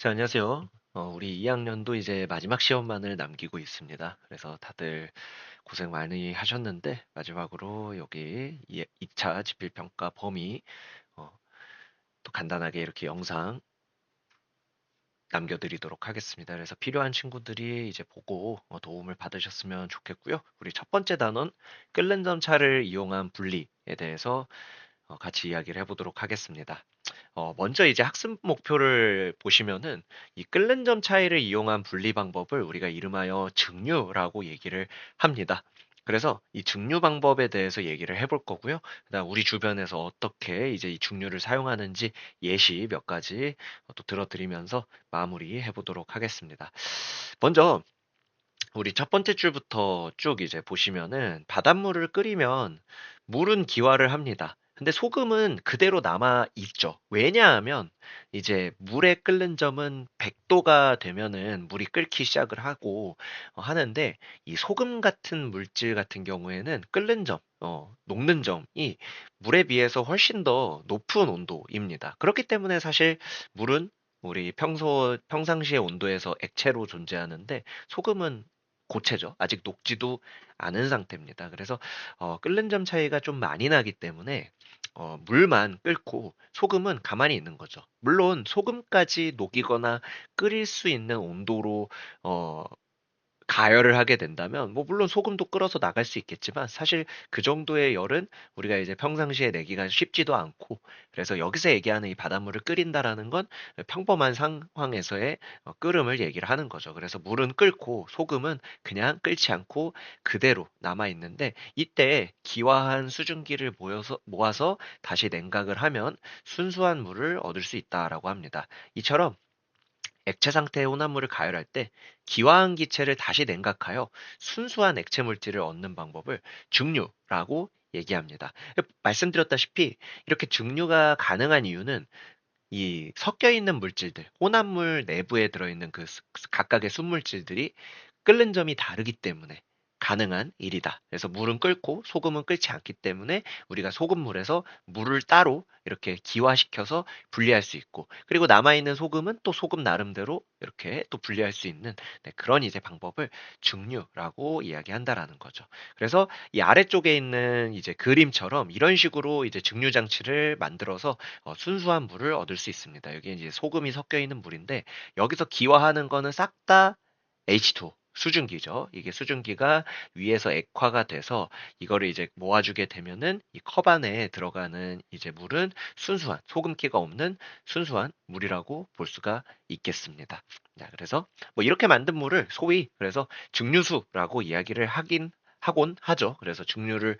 자, 안녕하세요. 우리 2학년도 이제 마지막 시험만을 남기고 있습니다. 그래서 다들 고생 많이 하셨는데, 마지막으로 여기 2차 지필평가 범위, 어, 또 간단하게 이렇게 영상 남겨드리도록 하겠습니다. 그래서 필요한 친구들이 이제 보고 도움을 받으셨으면 좋겠고요. 우리 첫 번째 단원, 끓는 점차를 이용한 분리에 대해서 같이 이야기를 해보도록 하겠습니다. 먼저 이제 학습 목표를 보시면은 이 끓는 점 차이를 이용한 분리 방법을 우리가 이름하여 증류라고 얘기를 합니다. 그래서 이 증류 방법에 대해서 얘기를 해볼 거고요. 그다음 우리 주변에서 어떻게 이제 이 증류를 사용하는지 예시 몇 가지 또 들어드리면서 마무리해 보도록 하겠습니다. 먼저 우리 첫 번째 줄부터 쭉 이제 보시면은 바닷물을 끓이면 물은 기화를 합니다. 근데 소금은 그대로 남아 있죠. 왜냐하면 이제 물에 끓는 점은 100도가 되면은 물이 끓기 시작을 하고 하는데 이 소금 같은 물질 같은 경우에는 끓는 점, 녹는 점이 물에 비해서 훨씬 더 높은 온도입니다. 그렇기 때문에 사실 물은 우리 평상시의 온도에서 액체로 존재하는데 소금은 고체죠. 아직 녹지도 않은 상태입니다. 그래서 끓는 점 차이가 좀 많이 나기 때문에 물만 끓고 소금은 가만히 있는 거죠. 물론 소금까지 녹이거나 끓일 수 있는 온도로 어, 가열을 하게 된다면 뭐 물론 소금도 끓어서 나갈 수 있겠지만 사실 그 정도의 열은 우리가 이제 평상시에 내기가 쉽지도 않고 그래서 여기서 얘기하는 이 바닷물을 끓인다라는 건 평범한 상황에서의 끓음을 얘기를 하는 거죠. 그래서 물은 끓고 소금은 그냥 끓지 않고 그대로 남아 있는데 이때 기화한 수증기를 모아서 다시 냉각을 하면 순수한 물을 얻을 수 있다라고 합니다. 이처럼 액체 상태의 혼합물을 가열할 때 기화한 기체를 다시 냉각하여 순수한 액체 물질을 얻는 방법을 증류라고 얘기합니다. 말씀드렸다시피 이렇게 증류가 가능한 이유는 이 섞여 있는 물질들, 혼합물 내부에 들어있는 그 각각의 순물질들이 끓는 점이 다르기 때문에 가능한 일이다. 그래서 물은 끓고 소금은 끓지 않기 때문에 우리가 소금물에서 물을 따로 이렇게 기화시켜서 분리할 수 있고, 그리고 남아있는 소금은 또 소금 나름대로 이렇게 또 분리할 수 있는 그런 이제 방법을 증류라고 이야기한다라는 거죠. 그래서 이 아래쪽에 있는 이제 그림처럼 이런 식으로 이제 증류 장치를 만들어서 순수한 물을 얻을 수 있습니다. 여기 이제 소금이 섞여 있는 물인데 여기서 기화하는 거는 싹 다 H2O 수증기죠. 이게 수증기가 위에서 액화가 돼서 이거를 이제 모아주게 되면은 이 컵 안에 들어가는 이제 물은 순수한 소금기가 없는 순수한 물이라고 볼 수가 있겠습니다. 자, 그래서 뭐 이렇게 만든 물을 소위 그래서 증류수라고 이야기를 하곤 하죠. 그래서 증류를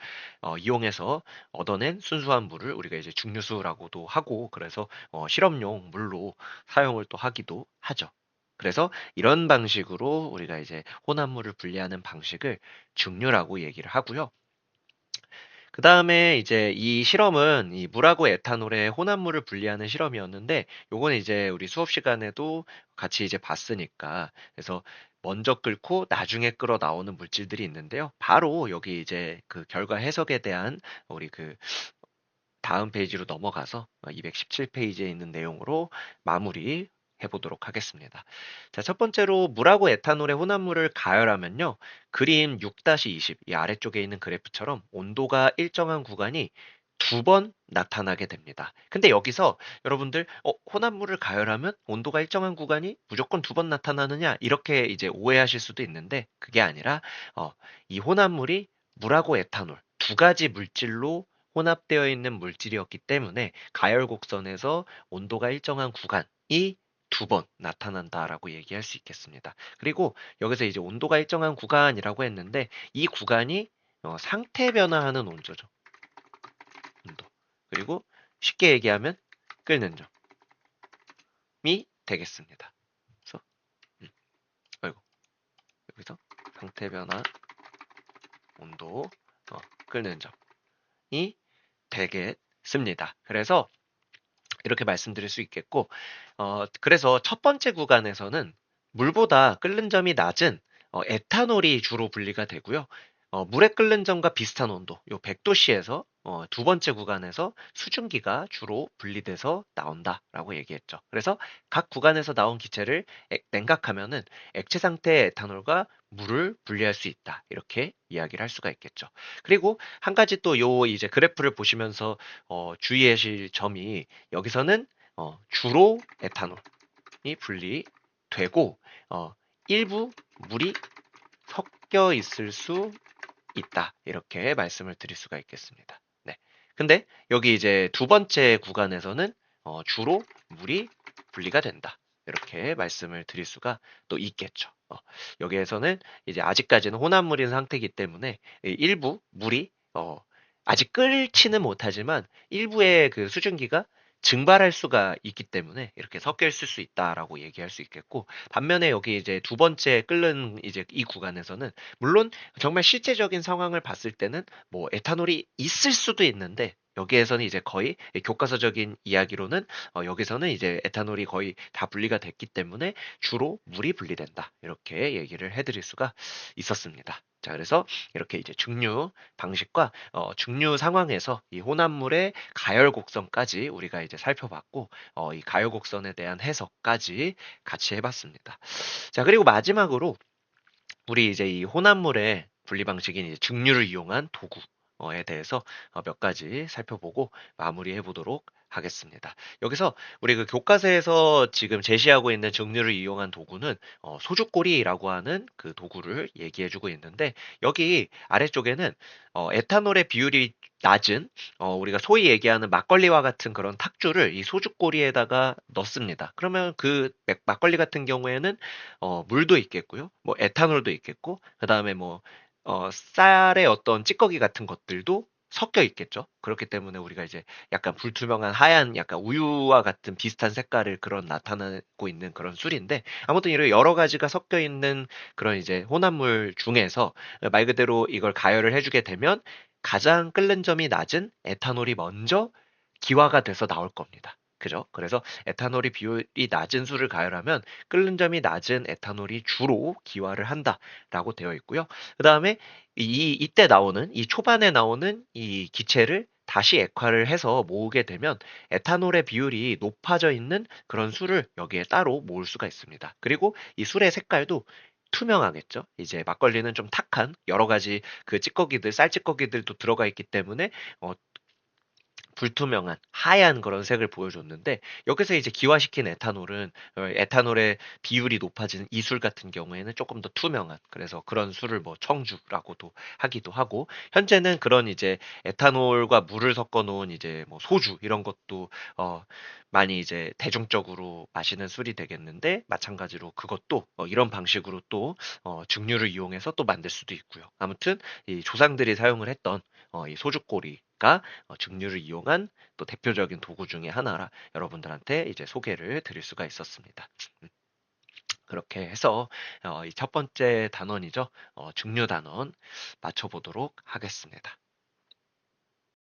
이용해서 얻어낸 순수한 물을 우리가 이제 증류수라고도 하고 그래서 실험용 물로 사용을 또 하기도 하죠. 그래서 이런 방식으로 우리가 이제 혼합물을 분리하는 방식을 증류라고 얘기를 하고요. 그 다음에 이제 이 실험은 이 물하고 에탄올의 혼합물을 분리하는 실험이었는데, 요건 이제 우리 수업 시간에도 같이 이제 봤으니까, 그래서 먼저 끓고 나중에 끓어 나오는 물질들이 있는데요. 바로 여기 이제 그 결과 해석에 대한 우리 그 다음 페이지로 넘어가서 217페이지에 있는 내용으로 마무리 해보도록 하겠습니다. 자, 첫 번째로 물하고 에탄올의 혼합물을 가열하면요. 그림 6-20, 이 아래쪽에 있는 그래프처럼 온도가 일정한 구간이 두 번 나타나게 됩니다. 근데 여기서 여러분들 혼합물을 가열하면 온도가 일정한 구간이 무조건 두 번 나타나느냐 이렇게 이제 오해하실 수도 있는데 그게 아니라 이 혼합물이 물하고 에탄올 두 가지 물질로 혼합되어 있는 물질이었기 때문에 가열 곡선에서 온도가 일정한 구간이 두 번 나타난다라고 얘기할 수 있겠습니다. 그리고 여기서 이제 온도가 일정한 구간이라고 했는데 이 구간이 상태 변화하는 온도죠. 온도. 그리고 쉽게 얘기하면 끓는 점이 되겠습니다. 그래서 아이고 여기서 상태 변화 온도 끓는 점이 되겠습니다. 그래서 이렇게 말씀드릴 수 있겠고, 그래서 첫 번째 구간에서는 물보다 끓는 점이 낮은 에탄올이 주로 분리가 되고요. 물에 끓는 점과 비슷한 온도, 요 100도씨에서 두 번째 구간에서 수증기가 주로 분리돼서 나온다라고 얘기했죠. 그래서 각 구간에서 나온 기체를 냉각하면은 액체 상태의 에탄올과 물을 분리할 수 있다. 이렇게 이야기를 할 수가 있겠죠. 그리고 한 가지 또 요 이제 그래프를 보시면서 주의하실 점이 여기서는 주로 에탄올이 분리되고 일부 물이 섞여 있을 수 있다. 이렇게 말씀을 드릴 수가 있겠습니다. 네. 근데 여기 이제 두 번째 구간에서는 주로 물이 분리가 된다. 이렇게 말씀을 드릴 수가 또 있겠죠. 여기에서는 이제 아직까지는 혼합물인 상태이기 때문에 일부 물이 아직 끓지는 못하지만 일부의 그 수증기가 증발할 수가 있기 때문에 이렇게 섞여 있을 수 있다라고 얘기할 수 있겠고, 반면에 여기 이제 두 번째 끓는 이제 이 구간에서는 물론 정말 실제적인 상황을 봤을 때는 뭐 에탄올이 있을 수도 있는데, 여기에서는 이제 거의 교과서적인 이야기로는 여기서는 이제 에탄올이 거의 다 분리가 됐기 때문에 주로 물이 분리된다. 이렇게 얘기를 해드릴 수가 있었습니다. 자, 그래서 이렇게 이제 증류 방식과 증류 상황에서 이 혼합물의 가열 곡선까지 우리가 이제 살펴봤고, 이 가열 곡선에 대한 해석까지 같이 해봤습니다. 자, 그리고 마지막으로 우리 이제 이 혼합물의 분리 방식인 이제 증류를 이용한 도구에 대해서 몇 가지 살펴보고 마무리해 보도록 하겠습니다. 여기서 우리 그 교과서에서 지금 제시하고 있는 증류를 이용한 도구는 소주꼬리라고 하는 그 도구를 얘기해주고 있는데, 여기 아래쪽에는 에탄올의 비율이 낮은 우리가 소위 얘기하는 막걸리와 같은 그런 탁주를 이 소주꼬리에다가 넣습니다. 그러면 그 막걸리 같은 경우에는 물도 있겠고요. 뭐 에탄올도 있겠고, 그다음에 뭐 쌀의 어떤 찌꺼기 같은 것들도 섞여 있겠죠. 그렇기 때문에 우리가 이제 약간 불투명한 하얀 약간 우유와 같은 비슷한 색깔을 그런 나타내고 있는 그런 술인데, 아무튼 이런 여러 가지가 섞여 있는 그런 이제 혼합물 중에서 말 그대로 이걸 가열을 해주게 되면 가장 끓는 점이 낮은 에탄올이 먼저 기화가 돼서 나올 겁니다. 그죠? 그래서 에탄올이 비율이 낮은 술을 가열하면 끓는 점이 낮은 에탄올이 주로 기화를 한다라고 되어 있고요. 그 다음에 이때 나오는 이 초반에 나오는 이 기체를 다시 액화를 해서 모으게 되면 에탄올의 비율이 높아져 있는 그런 술을 여기에 따로 모을 수가 있습니다. 그리고 이 술의 색깔도 투명하겠죠. 이제 막걸리는 좀 탁한 여러 가지 그 찌꺼기들, 쌀찌꺼기들도 들어가 있기 때문에 어, 불투명한 하얀 그런 색을 보여줬는데, 여기서 이제 기화시킨 에탄올은 에탄올의 비율이 높아진 이술 같은 경우에는 조금 더 투명한, 그래서 그런 술을 뭐 청주라고도 하기도 하고, 현재는 그런 이제 에탄올과 물을 섞어 놓은 이제 뭐 소주 이런 것도 많이 이제 대중적으로 마시는 술이 되겠는데, 마찬가지로 그것도 이런 방식으로 또 증류를 이용해서 또 만들 수도 있고요. 아무튼 이 조상들이 사용을 했던 이 소주꼬리가 증류를 이용한 또 대표적인 도구 중에 하나라 여러분들한테 이제 소개를 드릴 수가 있었습니다. 음, 그렇게 해서 이 첫 번째 단원이죠. 증류 단원 맞춰보도록 하겠습니다.